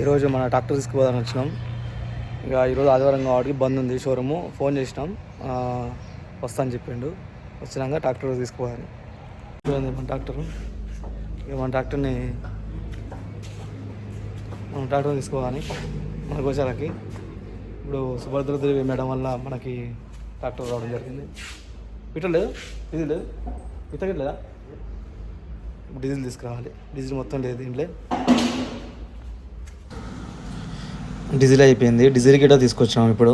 ఈరోజు మన ట్రాక్టర్ తీసుకుపోదామని వచ్చినాం. ఇక ఈరోజు ఆదివారం కాబట్టి బంద్ ఉంది షోరూము. ఫోన్ చేసినాం, వస్తా అని చెప్పిండు. వచ్చినాక ట్రాక్టర్ తీసుకుపోదాని మన ట్రాక్టర్. ఇక మన ట్రాక్టర్ తీసుకోవాలి మన గోశాలకి. ఇప్పుడు సుభద్రదేవి మేడం వల్ల మనకి ట్రాక్టర్ రావడం జరిగింది. పెట్టలేదు డీజిల్ లేదు, ఇతగట్లేదా? డీజిల్ తీసుకురావాలి. డీజిల్ మొత్తం లేదు దీంట్లో. డీజిల్ అయిపోయింది. డీజిల్ గిట్ట తీసుకొచ్చాము ఇప్పుడు.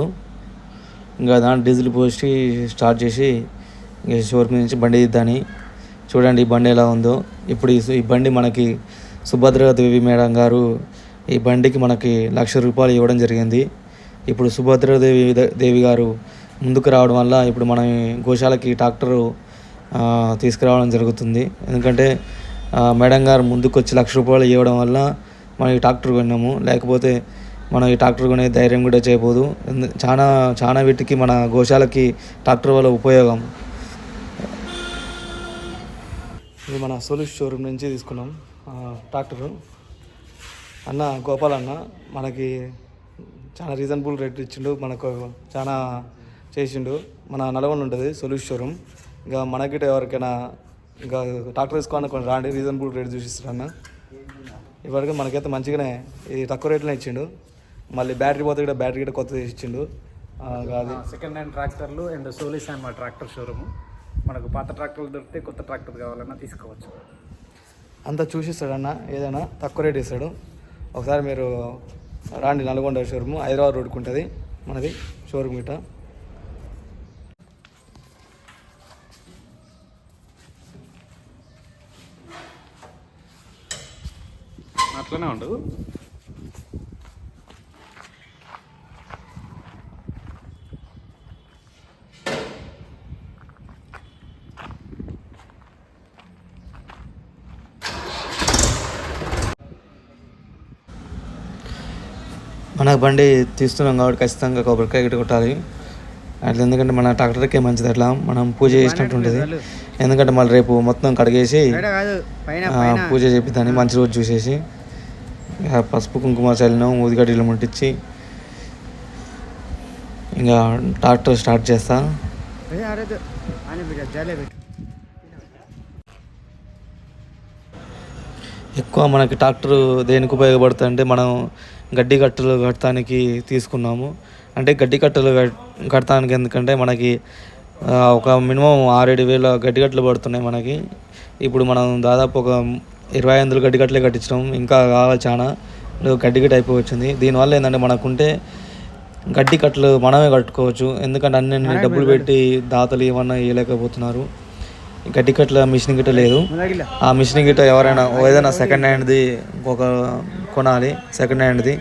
ఇంకా దాంట్లో డీజిల్ పోసి స్టార్ట్ చేసి ఇంకా షోరూమ్ నుంచి బండి తీద్దాని. చూడండి ఈ బండి ఎలా ఉందో. ఇప్పుడు ఈ బండి మనకి సుభద్రాదేవి మేడం గారు ఈ బండికి మనకి ₹1,00,000 ఇవ్వడం జరిగింది. ఇప్పుడు సుభద్రాదేవి గారు ముందుకు రావడం వల్ల ఇప్పుడు మన గోశాలకి ట్రాక్టరు తీసుకురావడం జరుగుతుంది. ఎందుకంటే మేడం గారు ముందుకు వచ్చి ₹1,00,000 ఇవ్వడం వల్ల మనం ఈ ట్రాక్టర్ కొన్నాము. లేకపోతే మనం ఈ ట్రాక్టర్ కొనే ధైర్యం కూడా చేయబోదు. చాలా వీటికి మన గోశాలకి ట్రాక్టర్ వల్ల ఉపయోగం. ఇది మన సొల్యూషన్ షోరూమ్ నుంచి తీసుకున్నాం ట్రాక్టరు. అన్న గోపాల్ అన్న మనకి చాలా రీజనబుల్ రేట్ ఇచ్చిండు, మనకు చాలా చేసిండు. మన నల్గొండ ఉంటుంది సొల్యూషన్ షోరూమ్. ఇంకా మనకిట ఎవరికైనా ఇంకా ట్రాక్టర్ తీసుకోవాలని కొన్ని రాండి, రీజనబుల్ రేట్ చూసిస్తారు అన్న. ఇప్పటికీ మనకైతే మంచిగానే ఈ తక్కువ రేట్లోనే ఇచ్చిండు. మళ్ళీ బ్యాటరీ పోతే కూడా బ్యాటరీ కూడా కొత్తది ఇచ్చిండు. అది సెకండ్ హ్యాండ్ ట్రాక్టర్లు అండ్ సొల్యూషన్ మా ట్రాక్టర్ షోరూము. మనకు పాత ట్రాక్టర్లు దొరికితే కొత్త ట్రాక్టర్ కావాలన్నా తీసుకోవచ్చు. అంతా చూసిస్తాడన్న, ఏదైనా తక్కువ రేట్ ఇస్తాడు. ఒకసారి మీరు రాండి, నల్గొండ షోరూము హైదరాబాద్ రోడ్కి ఉంటుంది మనది షోరూమ్ గిట్ట. అట్లనే ఉండు. మన బండి తీస్తున్నాం కాబట్టి ఖచ్చితంగా కొబ్బరికాయ గిట్ట కొట్టాలి అట్లా. ఎందుకంటే మన ట్రాక్టర్కే మంచిది. అట్లా మనం పూజ చేసినట్టు ఉంటుంది. ఎందుకంటే మళ్ళీ రేపు మొత్తం కడిగేసి పూజ చేపిద్దాన్ని మంచి రోజు చూసేసి పసుపు కుంకుమ చల్లినాం, ఊదిగడ్డలు ముట్టించి ఇంకా ట్రాక్టర్ స్టార్ట్ చేస్తా. ఎక్కువ మనకి ట్రాక్టర్ దేనికి ఉపయోగపడుతుంది అంటే మనం గడ్డి కట్టలు కట్టడానికి తీసుకున్నాము. అంటే గడ్డి కట్టలు కట్టడానికి ఎందుకంటే మనకి ఒక మినిమం 6-7 వేల గడ్డి కట్టలు పడుతున్నాయి మనకి. ఇప్పుడు మనం దాదాపు ఒక 25 గడ్డి కట్టలే కట్టించినాం. ఇంకా కావాలి చాలా, గడ్డి కట్ట అయిపోవచ్చింది. దీనివల్ల ఏంటంటే మనకుంటే గడ్డి కట్టలు మనమే కట్టుకోవచ్చు. ఎందుకంటే అన్ని డబ్బులు పెట్టి దాతలు ఏమన్నా ఇవ్వలేకపోతున్నారు. గడ్డి కట్టల మిషన్ గిట్ట లేదు. ఆ మిషన్ గిట్ట ఎవరైనా ఏదైనా సెకండ్ హ్యాండ్ది కొనాలి, సెకండ్ హ్యాండ్ది.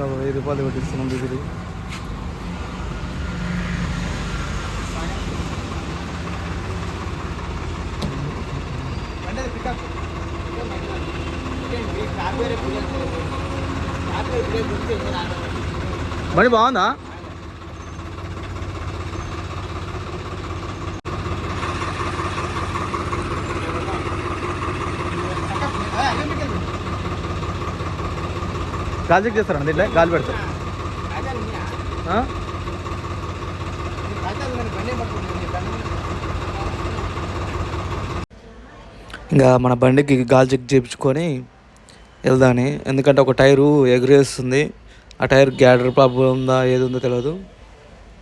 ₹1000 కొట్టిస్తున్నాం డీజిల్. బండి బాగుందా? గాలి చెక్ చేస్తారా? దీంట్లో గాలి పెడతారు. ఇంకా మన బండికి గాలి చెక్ చేయించుకొని వెళ్దాని. ఎందుకంటే ఒక టైరు ఎగురేస్తుంది. ఆ టైర్ గ్యాడర్ ప్రాబ్లం ఉందా ఏది ఉందో తెలియదు.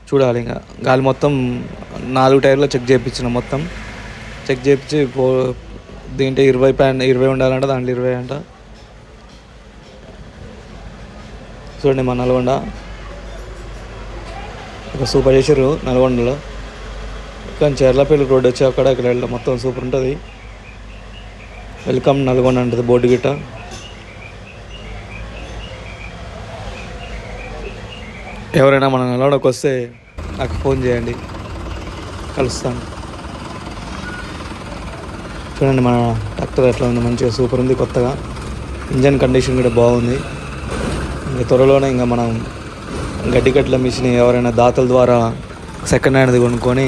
చూడాలి. ఇంకా గాలి మొత్తం 4 టైర్లో చెక్ చేయించిన, మొత్తం చెక్ చేయించి దీంట్లో 20 ఉండాలంట, దాంట్లో 20 అంట. చూడండి మా నల్గొండ ఒక సూపర్ చేసారు నల్గొండలో. కానీ చెర్లపల్లి రోడ్ వచ్చి అక్కడ ఇక్కడ వెళ్ళడం మొత్తం సూపర్ ఉంటుంది. వెల్కమ్ నల్గొండ ఉంటుంది బోర్డు గిట్ట. ఎవరైనా మన నల్గొండకు వస్తే నాకు ఫోన్ చేయండి, కలుస్తాను. చూడండి మన ట్రాక్టర్ ఎట్లా ఉంది, మంచిగా సూపర్ ఉంది, కొత్తగా ఇంజన్ కండిషన్ కూడా బాగుంది. ఇంకా త్వరలోనే ఇంకా మనం గడ్డికట్ల మిషన్ ఎవరైనా దాతల ద్వారా సెకండ్ హ్యాండ్ది కొనుక్కొని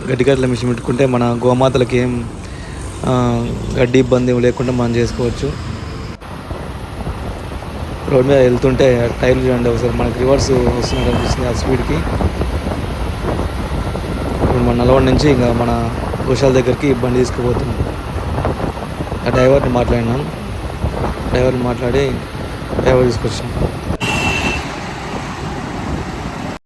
గడ్డికట్ల మిషన్ పెట్టుకుంటే మన గోమాతలకి ఏం గడ్డి ఇబ్బంది లేకుండా మనం చేసుకోవచ్చు. రోడ్ మీద వెళ్తుంటే టైర్లు చూడండి ఒకసారి, మనకి రివర్స్ వస్తున్నట్టు అనిపిస్తుంది ఆ స్పీడ్కి. ఇప్పుడు మన నల్గొండ నుంచి ఇంకా మన గోశాల దగ్గరికి బండి తీసుకుపోతున్నాం. ఆ డ్రైవర్ని మాట్లాడి డ్రైవర్ తీసుకొచ్చాం.